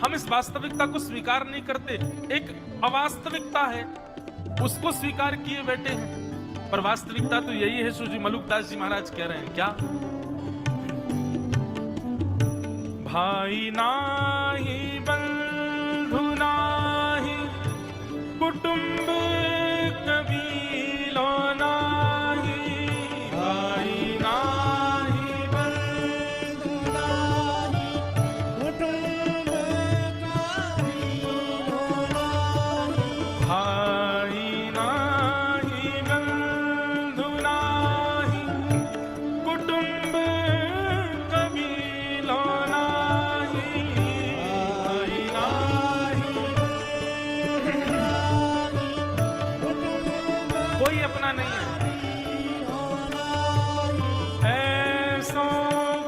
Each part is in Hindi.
हम इस वास्तविकता को स्वीकार नहीं करते। एक अवास्तविकता है, उसको स्वीकार किए बैठे हैं। पर वास्तविकता तो यही है, श्री मलुकदास जी महाराज कह रहे हैं क्या? भाई नाही बंधु नाही कुटुंब कबीलो नाही, भाई नाही बंधु नाही कुटुंब कबीलो नाही, भाई नाही बंधु नाही कुटुंब कबीलो नाही, भाई नाही कोई अपना नहीं है। ऐसो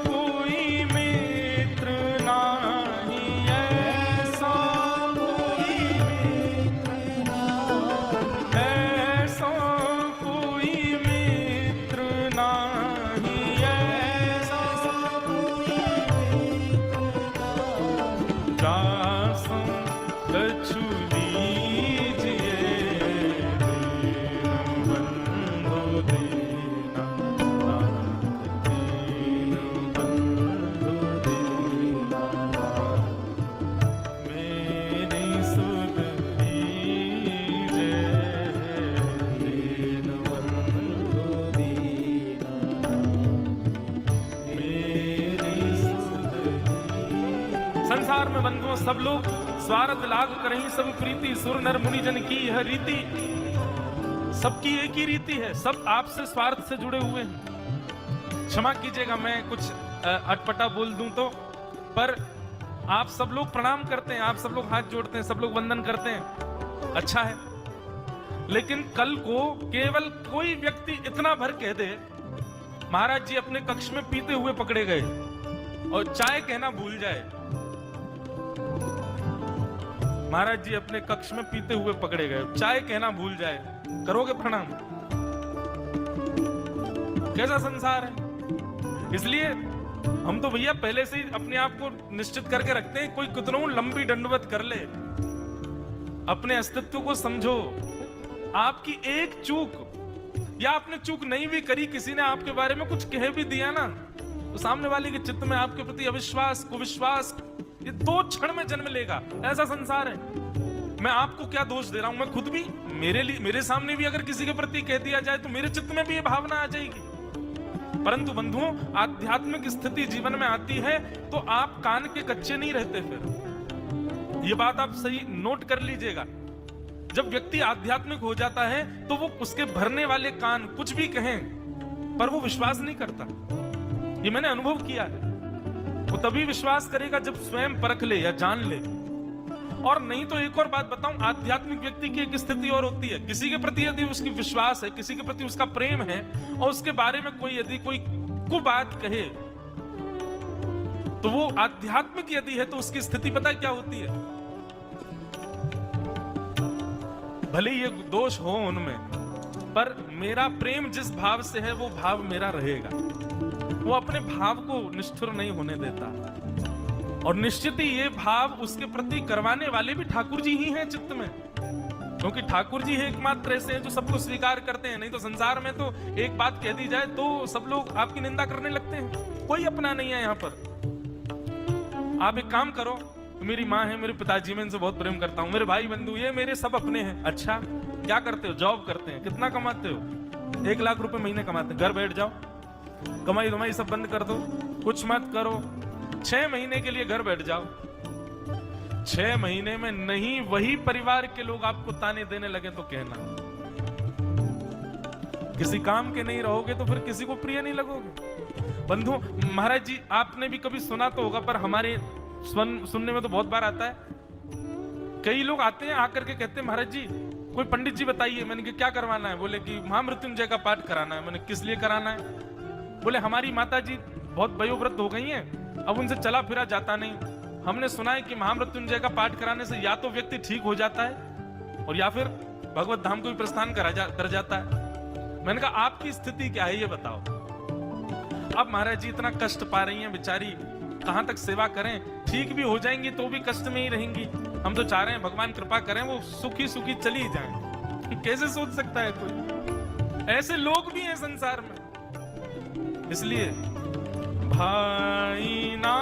कोई मित्र नाही, ऐसो कोई मित्र नाही, ऐसो कोई मित्र नाही, ऐसो कोई मित्र नाही, दासो कछु लीजिए संसार में बंधुओं सब लोग स्वार्थ लाग करहीं सब प्रीति, सुर नर मुनि जन की यह रीति। सबकी एक ही रीति है, सब आपसे स्वार्थ से जुड़े हुए हैं। क्षमा कीजिएगा मैं कुछ अटपटा बोल दूं तो, पर आप सब लोग प्रणाम करते हैं, आप सब लोग हाथ जोड़ते हैं, सब लोग वंदन करते हैं, अच्छा है। लेकिन कल को केवल कोई व्यक्ति इतना भर कह दे, महाराज जी अपने कक्ष में पीते हुए पकड़े गए और चाय कहना भूल जाए, महाराज जी अपने कक्ष में पीते हुए पकड़े गए, चाय कहना भूल जाए, करोगे प्रणाम? कैसा संसार है? इसलिए हम तो भैया पहले से ही अपने आप को निश्चित करके रखते हैं, कोई कितनों लंबी दंडवत कर ले, अपने अस्तित्व को समझो। आपकी एक चूक या आपने चूक नहीं भी करी, किसी ने आपके बारे में कुछ कह भी दिया ना, तो सामने वाले के चित्त में आपके प्रति अविश्वास, कुविश्वास ये 2 क्षण में जन्म लेगा। ऐसा संसार है। मैं आपको क्या दोष दे रहा हूं? मैं खुद भी, मेरे सामने भी अगर किसी के प्रति कह दिया जाए तो मेरे चित्त में भी ये भावना आ जाएगी। परंतु बंधुओं, आध्यात्मिक स्थिति जीवन में आती है तो आप कान के कच्चे नहीं रहते। फिर ये बात आप सही नोट कर लीजिएगा। जब व्यक्ति आध्यात्मिक हो जाता है तो वो उसके भरने वाले कान कुछ भी कहें पर वो विश्वास नहीं करता। ये मैंने अनुभव किया है। वो तभी विश्वास करेगा जब स्वयं परख ले या जान ले। और नहीं तो एक और बात बताऊं, आध्यात्मिक व्यक्ति की एक स्थिति और होती है, किसी के प्रति यदि उसकी विश्वास है, किसी के प्रति उसका प्रेम है और उसके बारे में कोई यदि कोई कुबात कहे तो वो आध्यात्मिक यदि है तो उसकी स्थिति पता क्या होती है? भले ये दोष हो उनमें, पर मेरा प्रेम जिस भाव से है वो भाव मेरा रहेगा। वो अपने भाव को निष्ठुर नहीं होने देता। और निश्चित ही ये भाव उसके प्रति करवाने वाले भी ठाकुर जी ही हैं चित्त में, क्योंकि ठाकुर जी ही एकमात्र ऐसे हैं जो सबको स्वीकार करते हैं। नहीं तो संसार में तो एक बात कह दी जाए तो सब लोग आपकी निंदा करने लगते हैं। कोई अपना नहीं है यहाँ पर। आप एक काम करो, मेरी माँ है, मेरे पिताजी, मैं इनसे बहुत प्रेम करता हूँ, मेरे भाई बंधु ये मेरे सब अपने हैं। अच्छा, क्या करते हो? जॉब करते हैं। कितना कमाते हो? 1 लाख रुपए महीने कमाते हैं। घर बैठ जाओ, कमाई धमाई सब बंद कर दो, कुछ मत करो, 6 महीने के लिए घर बैठ जाओ। 6 महीने में नहीं वही परिवार के लोग आपको ताने देने लगे तो कहना, किसी काम के नहीं रहोगे तो फिर किसी को प्रिय नहीं लगोगे। बंधु महाराज जी, आपने भी कभी सुना तो होगा, पर हमारे सुनने में तो बहुत बार आता है। कई लोग आते हैं, आकर के कहते हैं महाराज जी कोई पंडित जी बताइए। मैंने कहा क्या करवाना है? बोले कि महामृत्युंजय का पाठ कराना है। मैंने किस लिए कराना है? बोले हमारी माता जी बहुत वयोवृद्ध हो गई हैं, अब उनसे चला फिरा जाता नहीं। हमने सुना है कि महामृत्युंजय का पाठ कराने से या तो व्यक्ति ठीक हो जाता है और या फिर भगवत धाम को भी प्रस्थान कर जाता है। मैंने कहा आपकी स्थिति क्या है ये बताओ। अब महाराज जी इतना कष्ट पा रही हैं बेचारी, कहां तक सेवा करें, ठीक भी हो जाएंगी तो भी कष्ट में ही रहेंगी। हम तो चाह रहे हैं भगवान कृपा करें वो सुखी सुखी चली जाएं। कैसे सोच सकता है कोई? ऐसे लोग भी हैं संसार में। इसलिए भाई ना